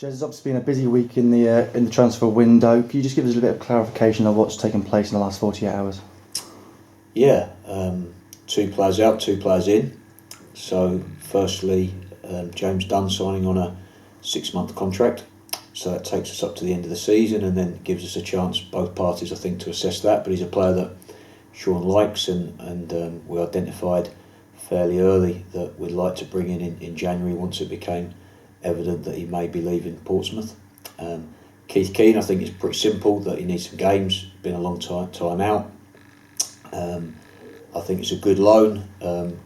Jez, it's obviously been a busy week in the transfer window. Can you just give us a bit of clarification on what's taken place in the last 48 hours? Yeah, 2 players out, 2 players in. So firstly, James Dunne signing on a 6-month contract. So that takes us up to the end of the season and then gives us a chance, both parties I think, to assess that. But he's a player that Sean likes and we identified fairly early that we'd like to bring in January once it became evident that he may be leaving Portsmouth. Keith Keane, I think it's pretty simple that he needs some games, been a long time out. I think it's a good loan.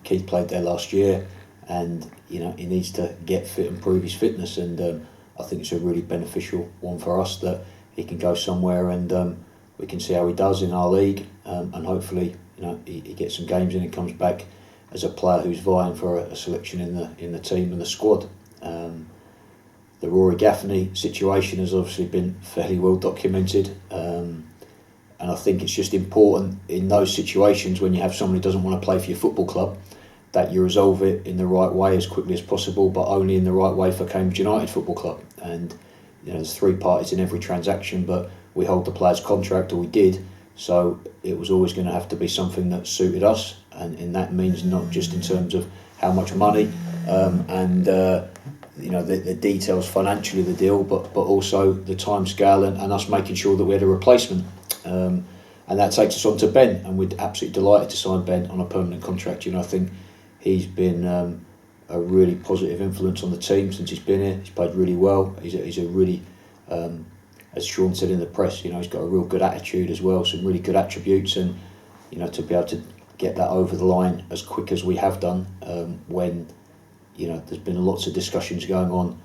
Keith played there last year and he needs to get fit and prove his fitness, and I think it's a really beneficial one for us that he can go somewhere and we can see how he does in our league, and hopefully he gets some games in and comes back as a player who's vying for a selection in the team and the squad. The Rory Gaffney situation has obviously been fairly well documented, and I think it's just important in those situations when you have someone who doesn't want to play for your football club that you resolve it in the right way as quickly as possible, but only in the right way for Cambridge United Football Club. And there's 3 parties in every transaction, but we hold the player's contract, or we did, so it was always going to have to be something that suited us, and that means not just in terms of how much money and the details financially of the deal, but also the timescale and us making sure that we had a replacement. And that takes us on to Ben, and we're absolutely delighted to sign Ben on a permanent contract. I think he's been a really positive influence on the team since he's been here. He's played really well. He's a really, as Sean said in the press, he's got a real good attitude as well, some really good attributes, and to be able to get that over the line as quick as we have done, when there's been lots of discussions going on,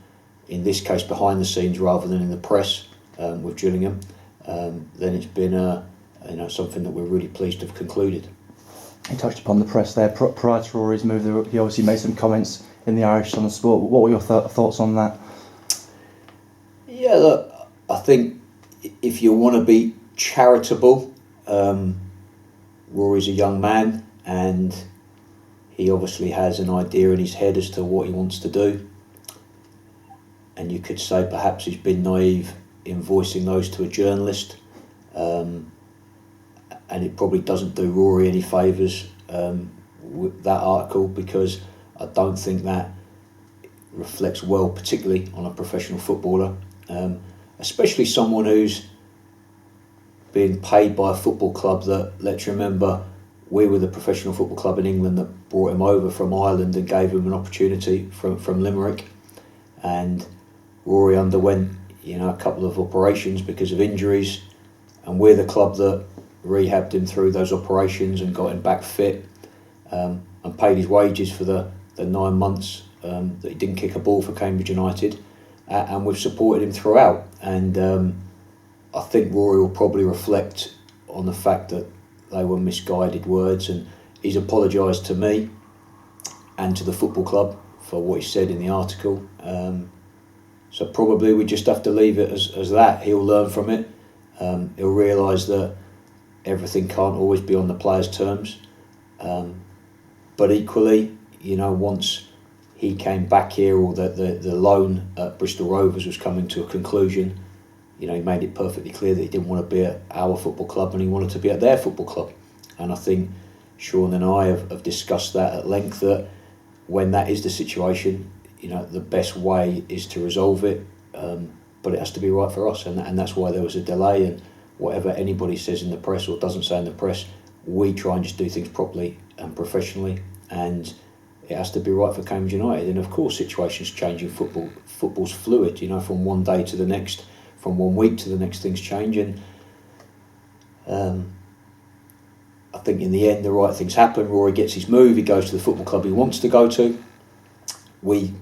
in this case behind the scenes rather than in the press, with Gillingham, then it's been something that we're really pleased to have concluded. You touched upon the press there. Prior to Rory's move, he obviously made some comments in the Irish Sun Sport. What were your thoughts on that? Yeah, look, I think if you want to be charitable, Rory's a young man and he obviously has an idea in his head as to what he wants to do. And you could say perhaps he's been naive in voicing those to a journalist. And it probably doesn't do Rory any favours with that article, because I don't think that reflects well, particularly on a professional footballer, especially someone who's being paid by a football club that, let's remember, we were the professional football club in England that brought him over from Ireland and gave him an opportunity from Limerick. And Rory underwent a couple of operations because of injuries, and we're the club that rehabbed him through those operations and got him back fit, and paid his wages for the 9 months that he didn't kick a ball for Cambridge United, and we've supported him throughout. And I think Rory will probably reflect on the fact that they were misguided words, and he's apologised to me and to the football club for what he said in the article. So probably we just have to leave it as that. He'll learn from it. He'll realise that everything can't always be on the player's terms. But equally, once he came back here, or the loan at Bristol Rovers was coming to a conclusion, he made it perfectly clear that he didn't want to be at our football club and he wanted to be at their football club. And I think Sean and I have discussed that at length, that when that is the situation, the best way is to resolve it, but it has to be right for us, and that's why there was a delay. And whatever anybody says in the press or doesn't say in the press, we try and just do things properly and professionally, and it has to be right for Cambridge United. And of course situations change in football. Football's fluid, from one day to the next, from 1 week to the next, things change. And I think in the end the right things happen. Rory gets his move, he goes to the football club he wants to go to. We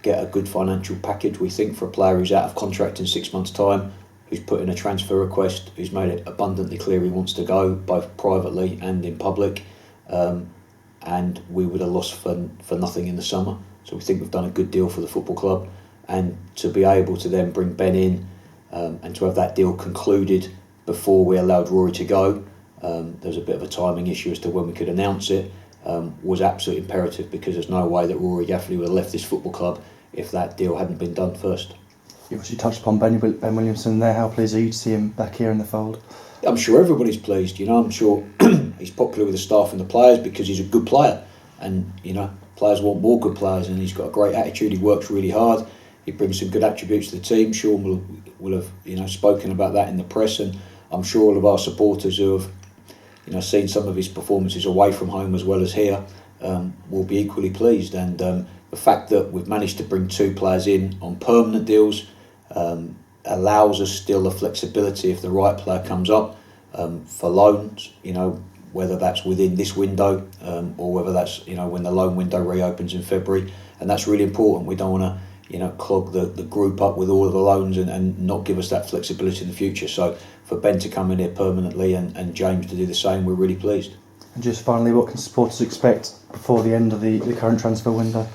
get a good financial package, we think, for a player who's out of contract in 6 months' time, who's put in a transfer request, who's made it abundantly clear he wants to go, both privately and in public. And we would have lost for nothing in the summer. So we think we've done a good deal for the football club. And to be able to then bring Ben in, and to have that deal concluded before we allowed Rory to go, there was a bit of a timing issue as to when we could announce it, was absolutely imperative, because there's no way that Rory Gaffney would have left this football club if that deal hadn't been done first. You obviously touched upon Ben Williamson there. How pleased are you to see him back here in the fold? I'm sure everybody's pleased. I'm sure he's popular with the staff and the players because he's a good player, and players want more good players, and he's got a great attitude. He works really hard. He brings some good attributes to the team. Sean will have spoken about that in the press, and I'm sure all of our supporters who have seen some of his performances away from home as well as here will be equally pleased. And the fact that we've managed to bring 2 players in on permanent deals allows us still the flexibility if the right player comes up for loans, whether that's within this window or whether that's when the loan window reopens in February. And that's really important. We don't want to clog the group up with all of the loans and not give us that flexibility in the future. So for Ben to come in here permanently and James to do the same, we're really pleased. And just finally, what can supporters expect before the end of the current transfer window?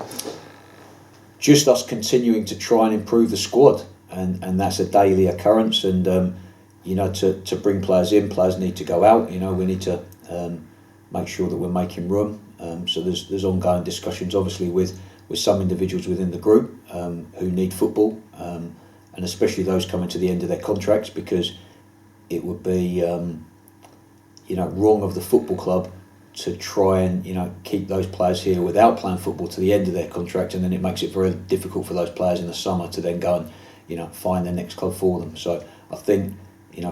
Just us continuing to try and improve the squad, and that's a daily occurrence. And to bring players in, players need to go out. We need to make sure that we're making room. So there's ongoing discussions, obviously, with some individuals within the group who need football, and especially those coming to the end of their contracts, because it would be wrong of the football club to try and keep those players here without playing football to the end of their contract, and then it makes it very difficult for those players in the summer to then go and find their next club for them. So I think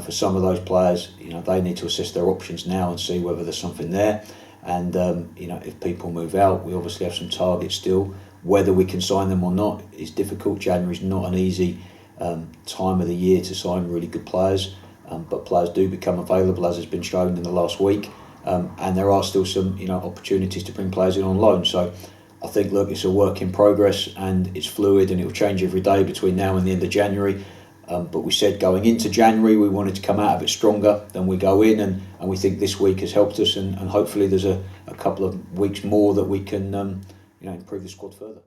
for some of those players, they need to assess their options now and see whether there's something there. And if people move out, we obviously have some targets still. Whether we can sign them or not is difficult. January's not an easy time of the year to sign really good players, but players do become available, as has been shown in the last week. And there are still some opportunities to bring players in on loan. So I think, look, it's a work in progress and it's fluid and it will change every day between now and the end of January. But we said going into January we wanted to come out of it stronger than we go in, and we think this week has helped us, and hopefully there's a couple of weeks more that we can improve the squad further.